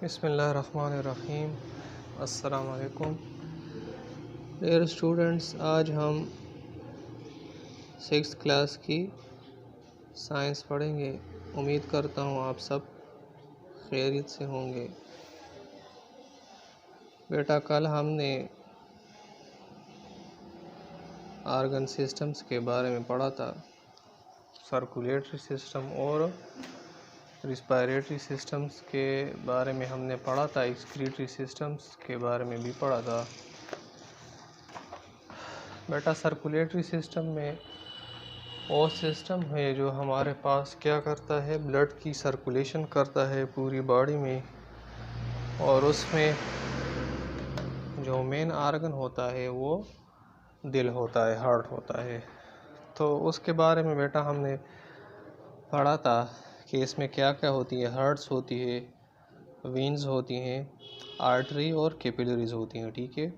बिस्मिल्लाहिर्रहमानिर्रहीम। अस्सलाम वालेकुम डियर स्टूडेंट्स, आज हम 6th क्लास की साइंस पढ़ेंगे। उम्मीद करता हूँ आप सब खैरियत से होंगे। बेटा, कल हमने आर्गन सिस्टम्स के बारे में पढ़ा था। सर्कुलेटरी सिस्टम और रिस्पायरेटरी सिस्टम्स के बारे में हमने पढ़ा था। एक्सक्रीटरी सिस्टम्स के बारे में भी पढ़ा था। बेटा, सर्कुलेटरी सिस्टम में वो सिस्टम है जो हमारे पास क्या करता है, ब्लड की सर्कुलेशन करता है पूरी बॉडी में, और उसमें जो मेन आर्गन होता है वो दिल होता है, हार्ट होता है। तो उसके बारे में बेटा हमने पढ़ा था कि इसमें क्या क्या होती है। हार्ट्स होती है, वेन्स होती हैं, आर्टरी और कैपिलरीज होती हैं। ठीक है।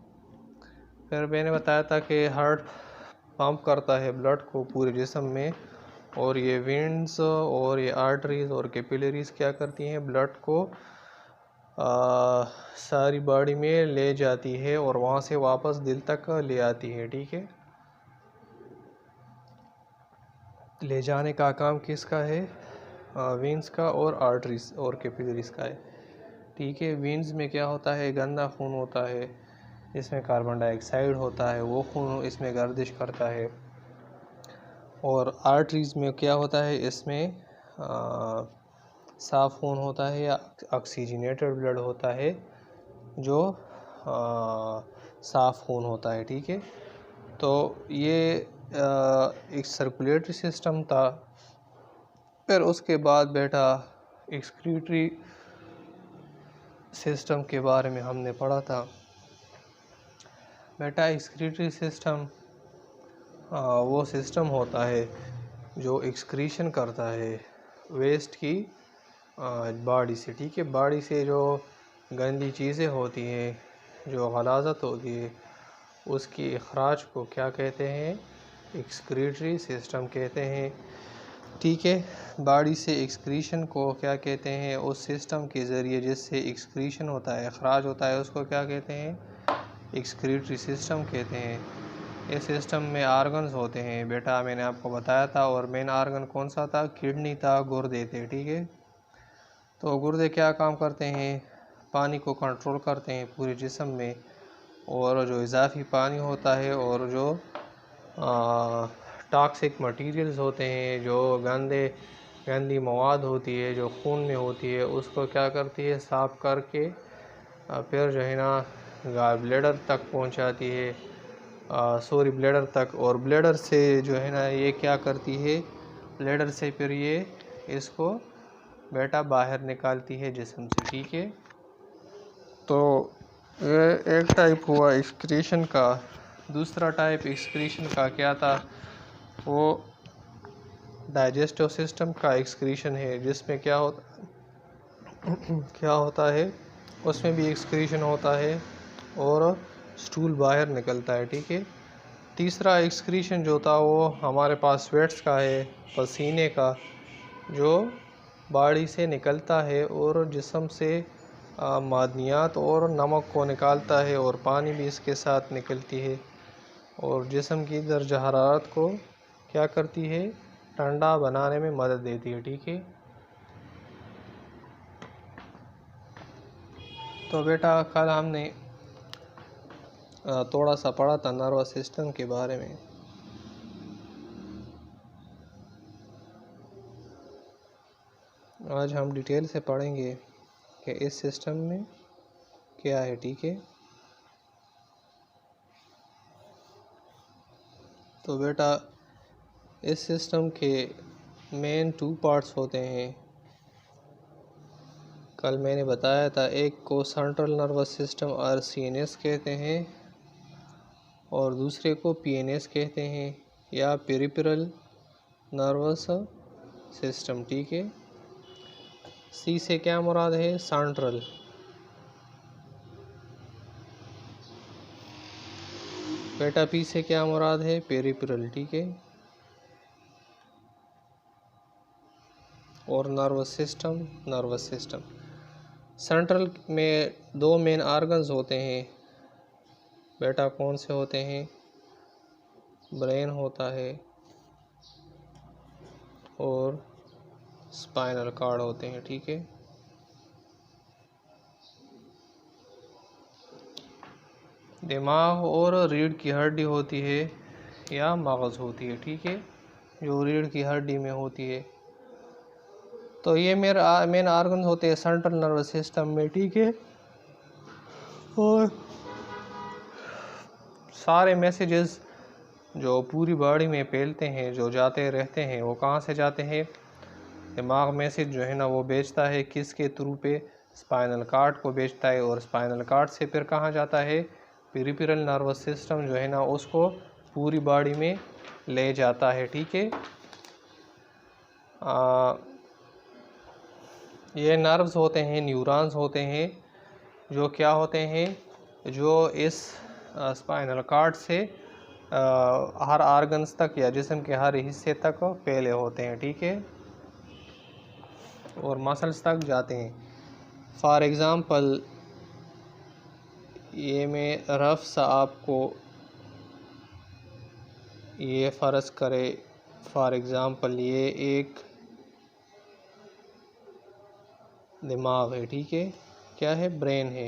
फिर मैंने बताया था कि हार्ट पंप करता है ब्लड को पूरे जिस्म में, और ये वेन्स और ये आर्टरीज और कैपिलरीज क्या करती हैं, ब्लड को सारी बॉडी में ले जाती है और वहाँ से वापस दिल तक ले आती है। ठीक है। ले जाने का काम किसका है, वेन्स का और आर्टरीज और कैपिलरीज का है। ठीक है। वेन्स में क्या होता है, गंदा खून होता है, इसमें कार्बन डाइऑक्साइड होता है, वो खून इसमें गर्दिश करता है। और आर्टरीज में क्या होता है, इसमें साफ़ खून होता है या ऑक्सीजनेटेड ब्लड होता है, जो साफ़ खून होता है। ठीक है। तो ये एक सर्कुलेटरी सिस्टम था। फिर उसके बाद बेटा एक्सक्रीटरी सिस्टम के बारे में हमने पढ़ा था। बेटा, एक्सक्रीटरी सिस्टम वो सिस्टम होता है जो एक्सक्रीशन करता है वेस्ट की बॉडी से। ठीक है। बॉडी से जो गंदी चीज़ें होती हैं, जो गलाज़त होती है, उसकी अखराज को क्या कहते हैं, एक्सक्रीटरी सिस्टम कहते हैं। ठीक है। बॉडी से एक्सक्रीशन को क्या कहते हैं, उस सिस्टम के ज़रिए जिससे एक्सक्रीशन होता है, अखराज होता है, उसको क्या कहते हैं, एक्सक्रीटरी सिस्टम कहते हैं। इस सिस्टम में आर्गन्स होते हैं बेटा, मैंने आपको बताया था। और मेन आर्गन कौन सा था, किडनी था, गुर्दे थे। ठीक है। तो गुर्दे क्या काम करते हैं, पानी को कंट्रोल करते हैं पूरे जिस्म में, और जो इजाफी पानी होता है और जो टॉक्सिक मटेरियल्स होते हैं, जो गंदी मवाद होती है जो खून में होती है, उसको क्या करती है, साफ़ करके फिर जो है ना गॉल ब्लैडर तक पहुंचाती है, ब्लैडर तक। और ब्लैडर से जो है ना ये क्या करती है, ब्लैडर से फिर ये इसको बेटा बाहर निकालती है जिस्म से। ठीक है। तो ये एक टाइप हुआ एक्सक्रीशन का। दूसरा टाइप एक्सक्रीशन का क्या था, वो डाइजेस्टिव सिस्टम का एक्सक्रीशन है, जिसमें क्या होता है, उसमें भी एक्सक्रीशन होता है और स्टूल बाहर निकलता है। ठीक है। तीसरा एक्सक्रीशन जो था वो हमारे पास स्वेट्स का है, पसीने का, जो बॉडी से निकलता है और जिस्म से मादनियात और नमक को निकालता है, और पानी भी इसके साथ निकलती है, और जिस्म की दर्जा हरारत को क्या करती है, ठंडा बनाने में मदद देती है। ठीक है। तो बेटा, कल हमने थोड़ा सा पढ़ा था नर्वस सिस्टम के बारे में। आज हम डिटेल से पढ़ेंगे कि इस सिस्टम में क्या है। ठीक है। तो बेटा, इस सिस्टम के मेन 2 पार्ट्स होते हैं। कल मैंने बताया था, एक को सेंट्रल नर्वस सिस्टम और CNS कहते हैं, और दूसरे को PNS कहते हैं या पेरिफेरल नर्वस सिस्टम। ठीक है। C से क्या मुराद है, सेंट्रल। बेटा, P से क्या मुराद है, पेरिफेरल। ठीक है। और नर्वस सिस्टम। सेंट्रल में दो मेन आर्गन्स होते हैं बेटा, कौन से होते हैं? ब्रेन होता है और स्पाइनल कॉर्ड होते हैं, ठीक है। दिमाग और रीढ़ की हड्डी होती है या मगज़ होती है, ठीक है, जो रीढ़ की हड्डी में होती है। तो ये मेन आर्गन होते हैं सेंट्रल नर्वस सिस्टम में, ठीक है। और सारे मैसेजेस जो पूरी बॉडी में फैलते हैं, जो जाते रहते हैं, वो कहाँ से जाते हैं? दिमाग मैसेज जो है ना वो भेजता है किसके थ्रू पे? स्पाइनल कॉर्ड को भेजता है, और स्पाइनल कॉर्ड से फिर कहाँ जाता है? पेरिफेरल नर्वस सिस्टम जो है ना उसको पूरी बॉडी में ले जाता है, ठीक है। ये नर्व्स होते हैं, न्यूरॉन्स होते हैं, जो क्या होते हैं, जो इस स्पाइनल कॉर्ड से हर आर्गन्स तक या जिस्म के हर हिस्से तक फैले होते हैं, ठीक है, और मसल्स तक जाते हैं। फॉर एग्ज़ाम्पल ये मैं रफ सा आपको ये फ़र्ज़ करे, फॉर एग्ज़ाम्पल ये एक दिमाग है, ठीक है, क्या है? ब्रेन है।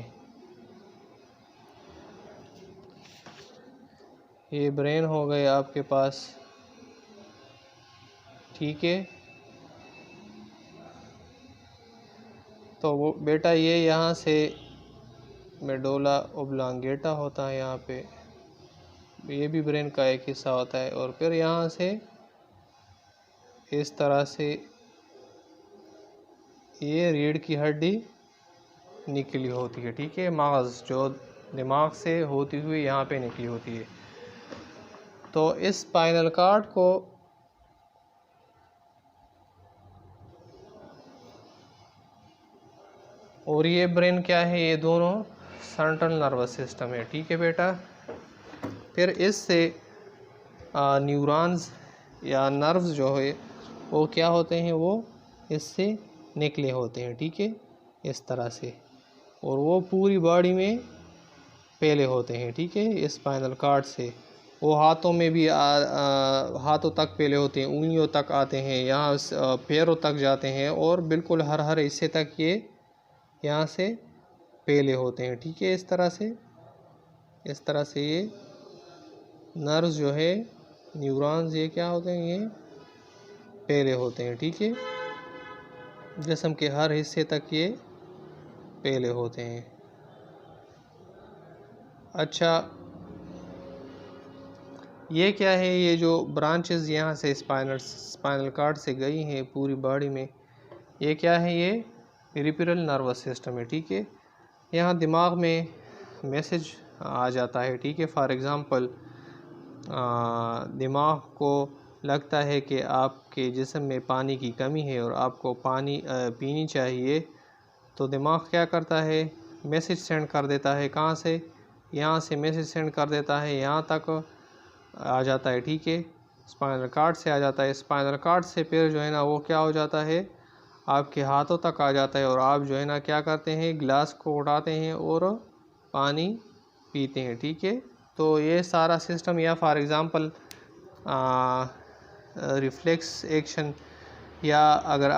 ये ब्रेन हो गए आपके पास, ठीक है। तो वो बेटा ये यहाँ से मेडोला ओब्लांगेटा होता है, यहाँ पे ये भी ब्रेन का एक हिस्सा होता है, और फिर यहाँ से इस तरह से ये रीढ़ की हड्डी निकली होती है, ठीक है, मगज़ जो दिमाग से होती हुई यहाँ पे निकली होती है। तो इस स्पाइनल कॉर्ड को और ये ब्रेन क्या है? ये दोनों सेंट्रल नर्वस सिस्टम है, ठीक है बेटा। फिर इससे न्यूरॉन्स या नर्व्स जो है वो क्या होते हैं? वो इससे निकले होते हैं, ठीक है, इस तरह से, और वो पूरी बॉडी में फैले होते हैं, ठीक है, स्पाइनल कॉर्ड से। वो हाथों में भी हाथों तक फैले होते हैं, उंगलियों तक आते हैं, यहाँ पैरों तक जाते हैं, और बिल्कुल हर हिस्से तक ये यहाँ से फैले होते हैं, ठीक है, इस तरह से ये नर्व्स जो है, न्यूरॉन्स, ये क्या होते हैं? ये फैले होते हैं, ठीक है, जिस्म के हर हिस्से तक ये फैले होते हैं। अच्छा, ये क्या है? ये जो ब्रांचेस यहाँ से स्पाइनल कॉर्ड से गई हैं पूरी बॉडी में, ये क्या है? ये पेरिफेरल नर्वस सिस्टम है, ठीक है। यहाँ दिमाग में मैसेज आ जाता है, ठीक है। फॉर एग्ज़ाम्पल दिमाग को लगता है कि आपके जिस्म में पानी की कमी है और आपको पानी पीनी चाहिए, तो दिमाग क्या करता है? मैसेज सेंड कर देता है। कहाँ से? यहाँ से मैसेज सेंड कर देता है, यहाँ तक आ जाता है, ठीक है, स्पाइनल कॉर्ड से आ जाता है। स्पाइनल कॉर्ड से फिर जो है ना वो क्या हो जाता है? आपके हाथों तक आ जाता है, और आप जो है ना क्या करते हैं? गिलास को उठाते हैं और पानी पीते हैं, ठीक है। तो ये सारा सिस्टम, या फॉर एग्ज़ाम्पल रिफ्लेक्स एक्शन, या अगर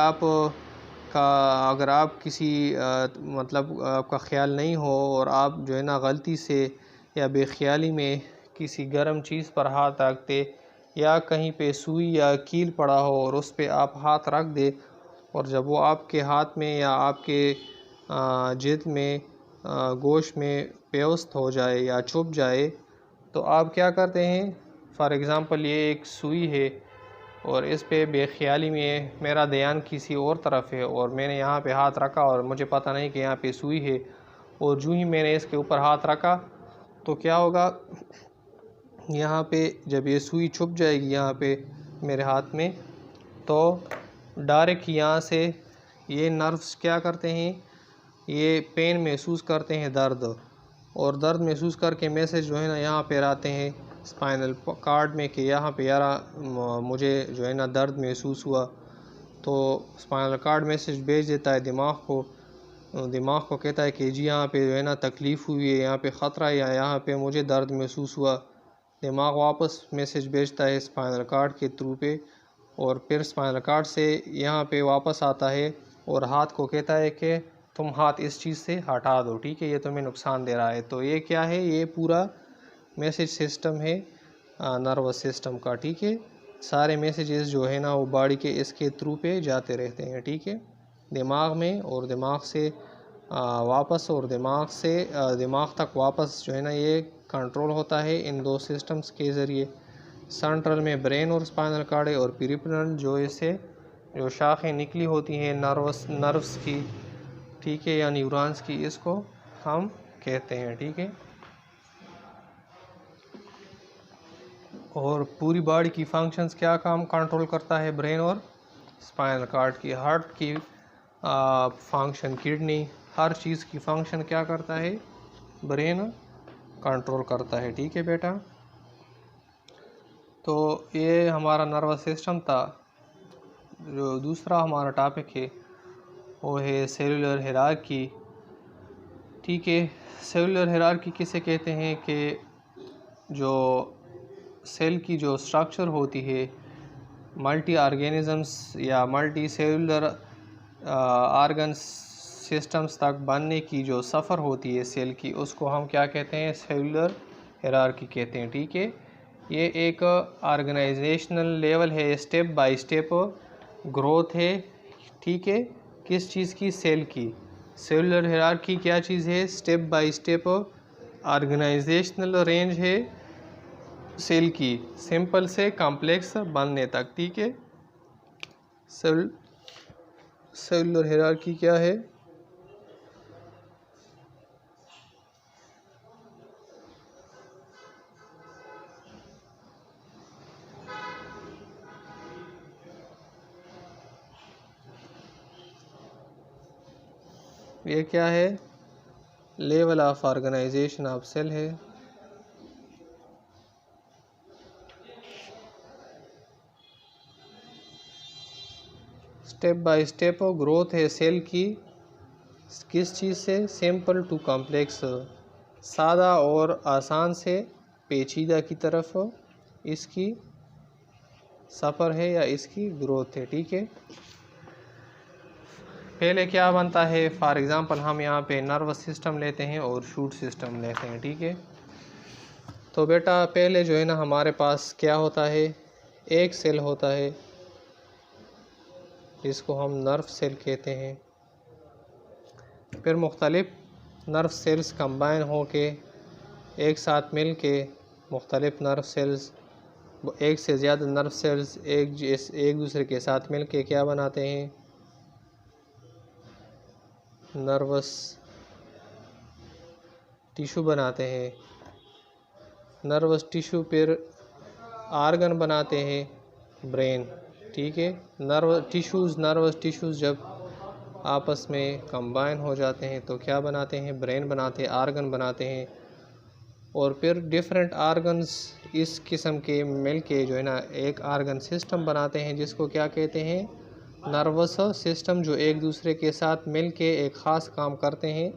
आप किसी मतलब आपका ख्याल नहीं हो और आप जो है ना गलती से या बेख्याली में किसी गर्म चीज़ पर हाथ रखते, या कहीं पे सुई या कील पड़ा हो और उस पे आप हाथ रख दे, और जब वो आपके हाथ में या आपके जिल्द में गोश्त में पेवस्त हो जाए या चुभ जाए, तो आप क्या करते हैं? फॉर एग्ज़ाम्पल ये एक सुई है और इस पे बेख्याली में मेरा ध्यान किसी और तरफ है, और मैंने यहाँ पे हाथ रखा और मुझे पता नहीं कि यहाँ पे सुई है, और जो ही मैंने इसके ऊपर हाथ रखा तो क्या होगा? यहाँ पे जब ये सुई छुप जाएगी यहाँ पे मेरे हाथ में, तो डायरेक्ट यहाँ से ये नर्व्स क्या करते हैं? ये पेन महसूस करते हैं, दर्द, और दर्द महसूस करके मैसेज जो है ना यहाँ पे आते हैं स्पाइनल कॉर्ड में कि यहाँ पे यार मुझे जो है ना दर्द महसूस हुआ। तो स्पाइनल कॉर्ड मैसेज भेज देता है दिमाग को, दिमाग को कहता है कि जी यहाँ पे जो है ना तकलीफ़ हुई है, यहाँ पे ख़तरा है, या यहाँ पे मुझे दर्द महसूस हुआ। दिमाग वापस मैसेज भेजता है स्पाइनल कार्ड के थ्रू पे, और फिर स्पाइनल कार्ड से यहाँ पे वापस आता है और हाथ को कहता है कि तुम हाथ इस चीज़ से हटा दो, ठीक है, ये तुम्हें नुकसान दे रहा है। तो ये क्या है, ये पूरा मैसेज सिस्टम है नर्वस सिस्टम का, ठीक है। सारे मैसेजेस जो है ना वो बॉडी के इसके थ्रू पे जाते रहते हैं, ठीक है, दिमाग में, और दिमाग से वापस, और दिमाग से दिमाग तक वापस जो है ना ये कंट्रोल होता है इन दो सिस्टम्स के ज़रिए। सेंट्रल में ब्रेन और स्पाइनल कार्ड है, और पेरिफेरल जो इससे जो शाखें निकली होती हैं नर्व्स की, ठीक है, या न्यूरॉन्स की, इसको हम कहते हैं, ठीक है। और पूरी बॉडी की फंक्शंस क्या काम कंट्रोल करता है, ब्रेन और स्पाइनल कार्ड की। हार्ट की फंक्शन, किडनी, हर चीज़ की फंक्शन क्या करता है, ब्रेन कंट्रोल करता है, ठीक है बेटा। तो ये हमारा नर्वस सिस्टम था। जो दूसरा हमारा टॉपिक है वो है सेलुलर हायरार्की, ठीक है। सेलुलर हायरार्की किसे कहते हैं कि जो सेल की जो स्ट्रक्चर होती है, मल्टी ऑर्गेनिजम्स या मल्टी सेलुलर ऑर्गन सिस्टम्स तक बनने की जो सफ़र होती है सेल की, उसको हम क्या कहते हैं, सेलुलर हायरार्की कहते हैं, ठीक है। ये एक ऑर्गेनाइजेशनल लेवल है, स्टेप बाय स्टेप ग्रोथ है, ठीक है, किस चीज़ की, सेल की। सेलुलर हायरार्की क्या चीज़ है, step by step organisational range है सेल की, सिंपल से कॉम्प्लेक्स बनने तक, ठीक है। सेलुलर हायरार्की क्या है, ये क्या है, level of organisation of cell है। स्टेप बाय स्टेप ग्रोथ है सेल की, किस चीज़ से, सिंपल टू कॉम्प्लेक्स, सादा और आसान से पेचीदा की तरफ इसकी सफ़र है या इसकी ग्रोथ है, ठीक है। पहले क्या बनता है, फॉर एग्ज़ाम्पल हम यहाँ पे नर्वस सिस्टम लेते हैं और शूट सिस्टम लेते हैं, ठीक है। तो बेटा पहले जो है ना हमारे पास क्या होता है, एक सेल होता है जिसको हम नर्व सेल कहते हैं। फिर मुख्तलिफ नर्व सेल्स कंबाइन हो के एक साथ मिल के मुख्तलिफ नर्व सेल्स, एक से ज़्यादा नर्व सेल्स एक दूसरे के साथ मिल के क्या बनाते हैं, नर्वस टिश्यू बनाते हैं। नर्वस टिश्यू फिर आर्गन बनाते हैं, ब्रेन, ठीक है। नर्वस टिश्यूज़ जब आपस में कंबाइन हो जाते हैं तो क्या बनाते हैं, ब्रेन बनाते हैं, आर्गन बनाते हैं। और फिर डिफरेंट आर्गन्स इस किस्म के मिल के जो है ना एक आर्गन सिस्टम बनाते हैं, जिसको क्या कहते हैं, नर्वस सिस्टम, जो एक दूसरे के साथ मिल के एक ख़ास काम करते हैं।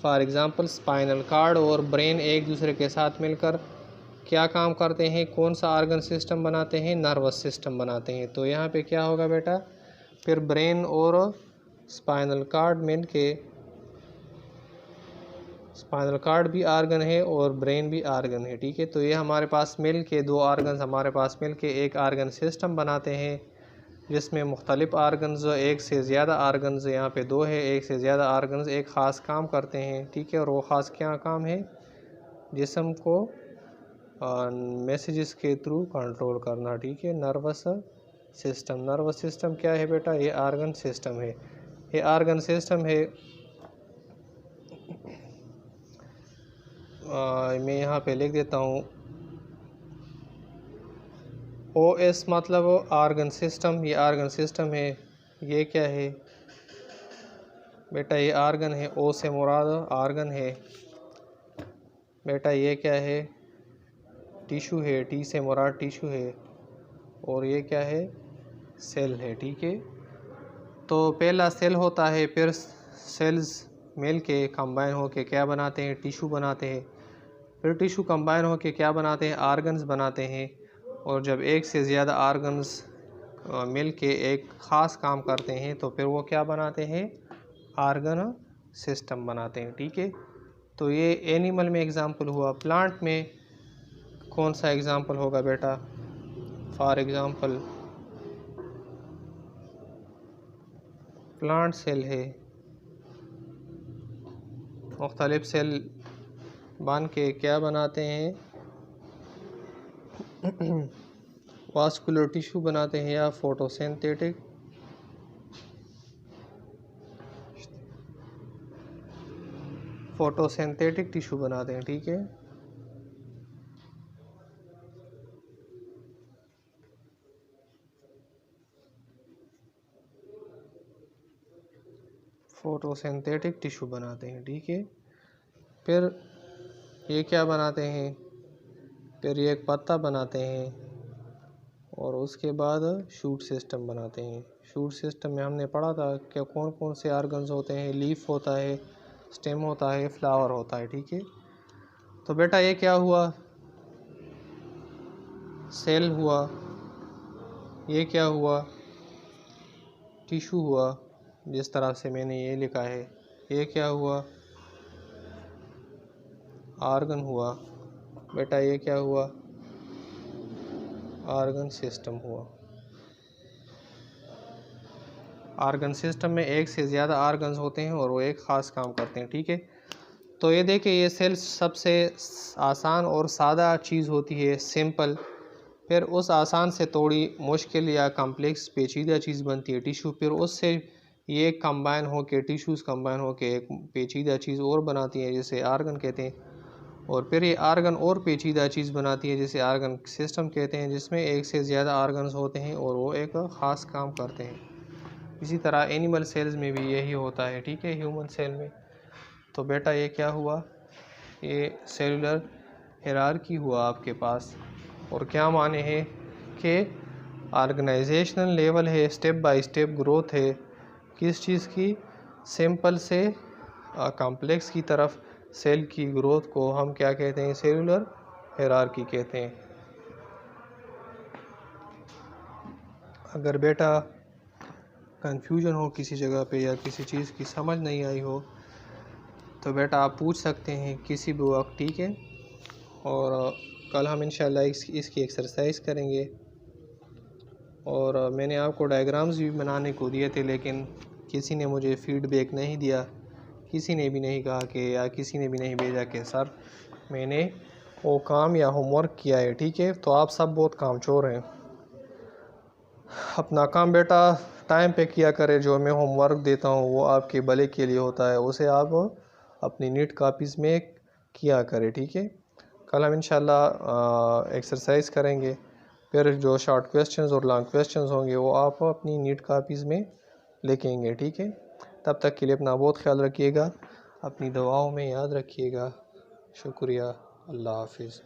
फॉर एग्ज़ाम्पल स्पाइनल कार्ड और ब्रेन एक दूसरे के साथ मिलकर क्या काम करते हैं, कौन सा आर्गन सिस्टम बनाते हैं, नर्वस सिस्टम बनाते हैं। तो यहाँ पे क्या होगा बेटा, फिर ब्रेन और स्पाइनल कार्ड मिल के, स्पाइनल कार्ड भी आर्गन है और ब्रेन भी आर्गन है, ठीक है। तो ये हमारे पास मिल के दो आर्गन्स हमारे पास मिल के एक आर्गन सिस्टम बनाते हैं, जिसमें मुख्तलिफ आर्गन्स, एक से ज़्यादा आर्गन्स, यहाँ पे दो है, एक से ज़्यादा आर्गन्स एक ख़ास काम करते हैं, ठीक है। और वो ख़ास क्या काम है, जिस्म को मैसेजेस के थ्रू कंट्रोल करना, ठीक है। नर्वस सिस्टम क्या है बेटा, ये आर्गन सिस्टम है, ये आर्गन सिस्टम है। मैं यहाँ पे लिख देता हूँ, OS मतलब आर्गन सिस्टम, ये आर्गन सिस्टम है। ये क्या है बेटा, ये आर्गन है, O से मुराद आर्गन है बेटा। ये क्या है, टिश्यू है, T से मुराद टिश्यू है। और ये क्या है, सेल है, ठीक है। तो पहला सेल होता है, फिर सेल्स मिल के कंबाइन होके क्या बनाते हैं, टिश्यू बनाते हैं। फिर टिश्यू कंबाइन होके क्या बनाते हैं, आर्गन्स बनाते हैं। और जब एक से ज़्यादा आर्गन्स मिल के एक ख़ास काम करते हैं तो फिर वो क्या बनाते हैं, आर्गन सिस्टम बनाते हैं। ठीक है, तो ये एनिमल में एग्ज़ाम्पल हुआ। प्लांट में कौन सा एग्ज़ाम्पल होगा बेटा? फॉर एग्ज़ाम्पल प्लांट सेल है, मुख्तलिफ सेल बन के क्या बनाते हैं, वास्कुलर टिश्यू बनाते हैं या फोटोसिंथेटिक टिश्यू बनाते हैं। ठीक है, फोटोसिंथेटिक टिश्यू बनाते हैं। ठीक है, फिर ये क्या बनाते हैं, फिर ये एक पत्ता बनाते हैं और उसके बाद शूट सिस्टम बनाते हैं। शूट सिस्टम में हमने पढ़ा था कि कौन कौन से आर्गन्स होते हैं, लीफ होता है, स्टेम होता है, फ्लावर होता है। ठीक है, तो बेटा ये क्या हुआ, सेल हुआ, ये क्या हुआ, टिश्यू हुआ, जिस तरह से मैंने ये लिखा है। ये क्या हुआ, आर्गन हुआ। बेटा ये क्या हुआ, आर्गन सिस्टम हुआ। आर्गन सिस्टम में एक से ज़्यादा आर्गन्स होते हैं और वो एक ख़ास काम करते हैं। ठीक है, तो ये देखिए, ये सेल सबसे आसान और सादा चीज़ होती है, सिंपल। फिर उस आसान से थोड़ी मुश्किल या कम्प्लेक्स पेचीदा चीज़ बनती है, टिश्यू। फिर उससे ये कंबाइन हो के, टिश्यूज़ कंबाइन हो के एक पेचीदा चीज़ और बनाती है जिसे आर्गन कहते हैं। और फिर ये आर्गन और पेचीदा चीज़ बनाती है जिसे आर्गन सिस्टम कहते हैं, जिसमें एक से ज़्यादा आर्गन्स होते हैं और वो एक ख़ास काम करते हैं। इसी तरह एनिमल सेल्स में भी यही होता है। ठीक है, ह्यूमन सेल में। तो बेटा ये क्या हुआ, ये सेलुलर हायरार्की हुआ आपके पास। और क्या माने हैं कि ऑर्गेनाइजेशनल लेवल है, स्टेप बाय स्टेप ग्रोथ है। किस चीज़ की, सिंपल से कॉम्प्लेक्स की तरफ सेल की ग्रोथ को हम क्या कहते हैं, सेलुलर हायरार्की कहते हैं। अगर बेटा कंफ्यूजन हो किसी जगह पे या किसी चीज़ की समझ नहीं आई हो तो बेटा आप पूछ सकते हैं किसी भी वक्त। ठीक है, और कल हम इंशाल्लाह इसकी एक्सरसाइज करेंगे। और मैंने आपको डायग्राम्स भी बनाने को दिए थे, लेकिन किसी ने मुझे फीडबैक नहीं दिया, किसी ने भी नहीं कहा कि, या किसी ने भी नहीं भेजा कि सर मैंने वो काम या होमवर्क किया है। ठीक है, तो आप सब बहुत कामचोर हैं। अपना काम बेटा टाइम पे किया करें। जो मैं होमवर्क देता हूँ वो आपके भले के लिए होता है, उसे आप अपनी नीट कापीज़ में किया करें। ठीक है, कल हम इंशाल्लाह एक्सरसाइज करेंगे। फिर जो शॉर्ट क्वेश्चंस और लॉन्ग क्वेश्चंस होंगे वो आप अपनी नीट कापीज़ में लिखेंगे। ठीक है, तब तक के लिए अपना बहुत ख्याल रखिएगा, अपनी दवाओं में याद रखिएगा। शुक्रिया, अल्लाह हाफिज़।